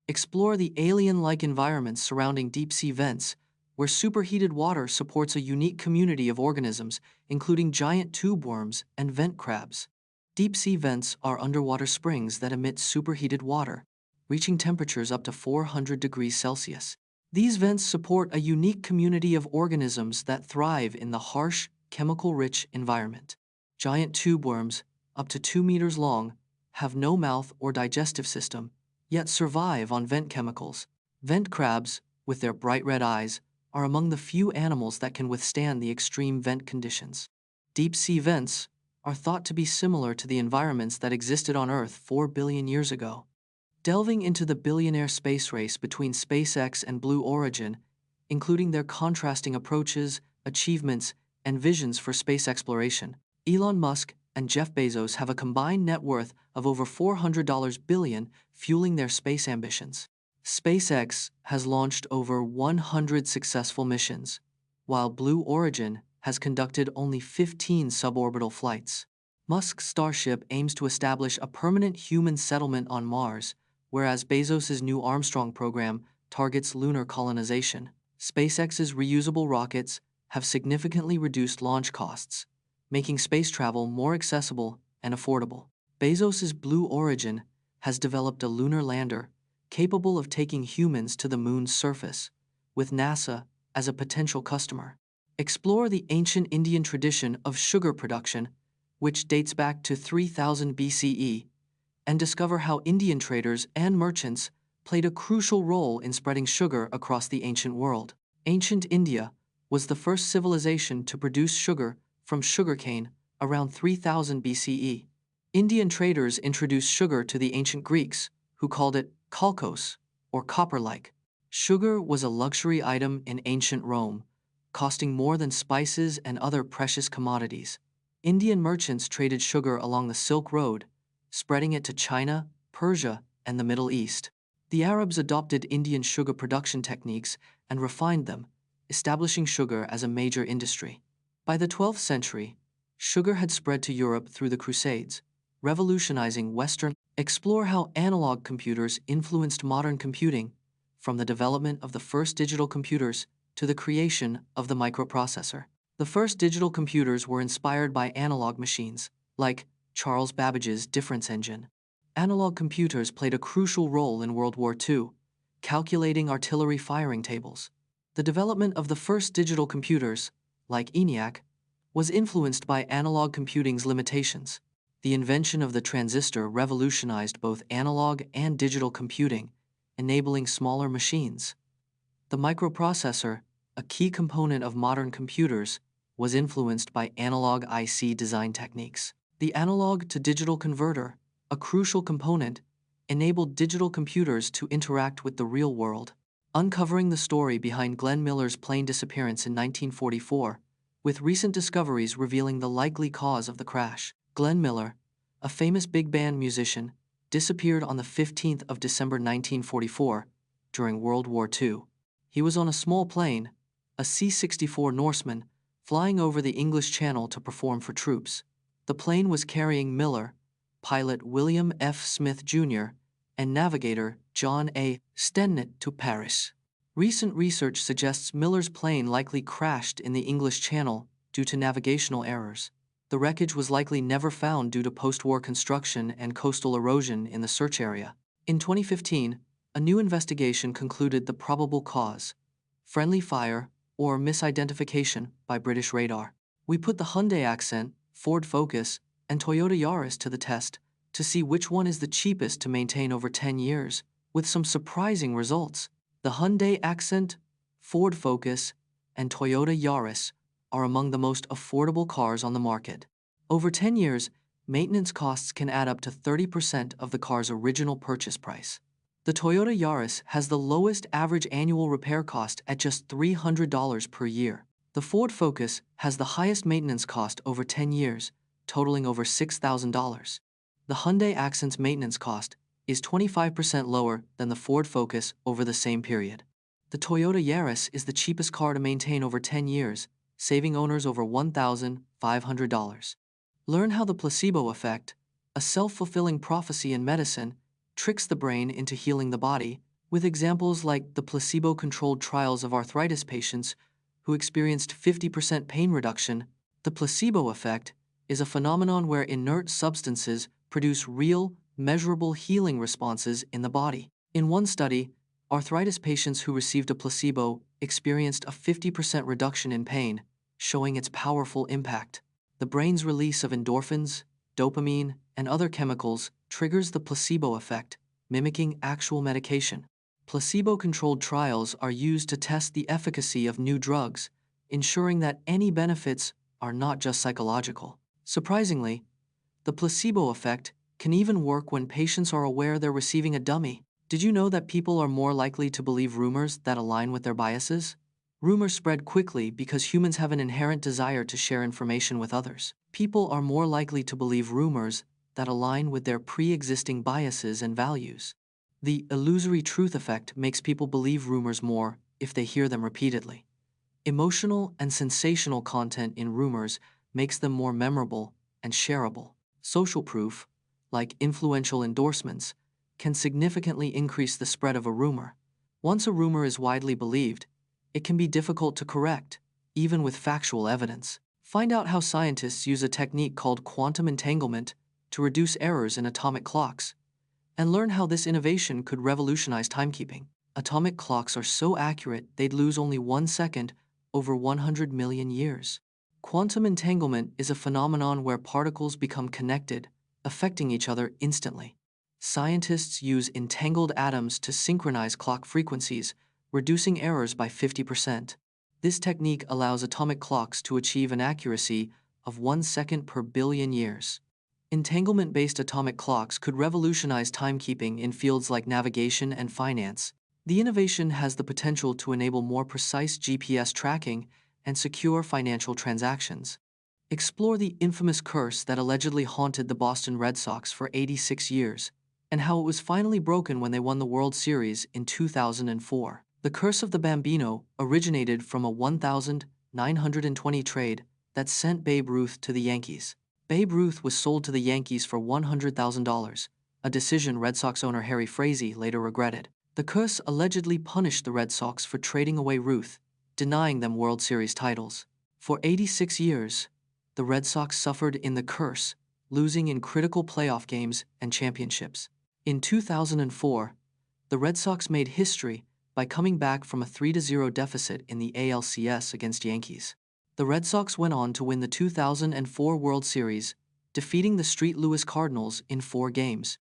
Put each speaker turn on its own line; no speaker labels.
Explore the alien-like environments surrounding deep-sea vents, where superheated water supports a unique community of organisms, including giant tube worms and vent crabs. Deep-sea vents are underwater springs that emit superheated water, reaching temperatures up to 400 degrees Celsius. These vents support a unique community of organisms that thrive in the harsh, chemical-rich environment. Giant tube worms, up to 2 meters long, have no mouth or digestive system, yet survive on vent chemicals. Vent crabs, with their bright red eyes, are among the few animals that can withstand the extreme vent conditions. Deep-sea vents are thought to be similar to the environments that existed on Earth 4 billion years ago. Delving into the billionaire space race between SpaceX and Blue Origin, including their contrasting approaches, achievements, and visions for space exploration, Elon Musk and Jeff Bezos have a combined net worth of over $400 billion, fueling their space ambitions. SpaceX has launched over 100 successful missions, while Blue Origin has conducted only 15 suborbital flights. Musk's Starship aims to establish a permanent human settlement on Mars, whereas Bezos's New Armstrong program targets lunar colonization. SpaceX's reusable rockets have significantly reduced launch costs, making space travel more accessible and affordable. Bezos's Blue Origin has developed a lunar lander capable of taking humans to the moon's surface, with NASA as a potential customer. Explore the ancient Indian tradition of sugar production, which dates back to 3000 BCE, and discover how Indian traders and merchants played a crucial role in spreading sugar across the ancient world. Ancient India was the first civilization to produce sugar from sugarcane around 3000 BCE. Indian traders introduced sugar to the ancient Greeks, who called it kalkos, or copper-like. Sugar was a luxury item in ancient Rome, costing more than spices and other precious commodities. Indian merchants traded sugar along the Silk Road, spreading it to China, Persia, and the Middle East. The Arabs adopted Indian sugar production techniques and refined them, establishing sugar as a major industry. By the 12th century, sugar had spread to Europe through the Crusades, revolutionizing Western. Explore how analog computers influenced modern computing, from the development of the first digital computers to the creation of the microprocessor. The first digital computers were inspired by analog machines, like Charles Babbage's difference engine. Analog computers played a crucial role in World War II, calculating artillery firing tables. The development of the first digital computers, like ENIAC, was influenced by analog computing's limitations. The invention of the transistor revolutionized both analog and digital computing, enabling smaller machines. The microprocessor, a key component of modern computers, was influenced by analog IC design techniques. The analog-to-digital converter, a crucial component, enabled digital computers to interact with the real world. Uncovering the story behind Glenn Miller's plane disappearance in 1944, with recent discoveries revealing the likely cause of the crash. Glenn Miller, a famous big band musician, disappeared on the 15th of December 1944 during World War II. He was on a small plane, a C-64 Norseman, flying over the English Channel to perform for troops. The plane was carrying Miller, pilot William F. Smith Jr., and navigator John A. Stennett to Paris. Recent research suggests Miller's plane likely crashed in the English Channel due to navigational errors. The wreckage was likely never found due to post-war construction and coastal erosion in the search area. In 2015, a new investigation concluded the probable cause: friendly fire or misidentification by British radar. We put the Hyundai Accent, Ford Focus, and Toyota Yaris to the test to see which one is the cheapest to maintain over 10 years, with some surprising results. The Hyundai Accent, Ford Focus, and Toyota Yaris are among the most affordable cars on the market. Over 10 years, maintenance costs can add up to 30% of the car's original purchase price. The Toyota Yaris has the lowest average annual repair cost at just $300 per year. The Ford Focus has the highest maintenance cost over 10 years, totaling over $6,000. The Hyundai Accent's maintenance cost is 25% lower than the Ford Focus over the same period. The Toyota Yaris is the cheapest car to maintain over 10 years, saving owners over $1,500. Learn how the placebo effect, a self-fulfilling prophecy in medicine, tricks the brain into healing the body, with examples like the placebo-controlled trials of arthritis patients who experienced 50% pain reduction. The placebo effect is a phenomenon where inert substances produce real, measurable healing responses in the body. In one study, arthritis patients who received a placebo experienced a 50% reduction in pain, showing its powerful impact. The brain's release of endorphins, dopamine, and other chemicals triggers the placebo effect, mimicking actual medication. Placebo-controlled trials are used to test the efficacy of new drugs, ensuring that any benefits are not just psychological. Surprisingly, the placebo effect can even work when patients are aware they're receiving a dummy. Did you know that people are more likely to believe rumors that align with their biases? Rumors spread quickly because humans have an inherent desire to share information with others. People are more likely to believe rumors that align with their pre-existing biases and values. The illusory truth effect makes people believe rumors more if they hear them repeatedly. Emotional and sensational content in rumors makes them more memorable and shareable. Social proof, like influential endorsements, can significantly increase the spread of a rumor. Once a rumor is widely believed, it can be difficult to correct, even with factual evidence. Find out how scientists use a technique called quantum entanglement to reduce errors in atomic clocks, and learn how this innovation could revolutionize timekeeping. Atomic clocks are so accurate they'd lose only 1 second over 100 million years. Quantum entanglement is a phenomenon where particles become connected, affecting each other instantly. Scientists use entangled atoms to synchronize clock frequencies, reducing errors by 50%. This technique allows atomic clocks to achieve an accuracy of 1 second per billion years. Entanglement-based atomic clocks could revolutionize timekeeping in fields like navigation and finance. The innovation has the potential to enable more precise GPS tracking and secure financial transactions. Explore the infamous curse that allegedly haunted the Boston Red Sox for 86 years, and how it was finally broken when they won the World Series in 2004. The curse of the Bambino originated from a 1,920 trade that sent Babe Ruth to the Yankees. Babe Ruth was sold to the Yankees for $100,000, a decision Red Sox owner Harry Frazee later regretted. The curse allegedly punished the Red Sox for trading away Ruth, denying them World Series titles. For 86 years, the Red Sox suffered in the curse, losing in critical playoff games and championships. In 2004, the Red Sox made history by coming back from a 3-0 deficit in the ALCS against Yankees. The Red Sox went on to win the 2004 World Series, defeating the St. Louis Cardinals in 4 games.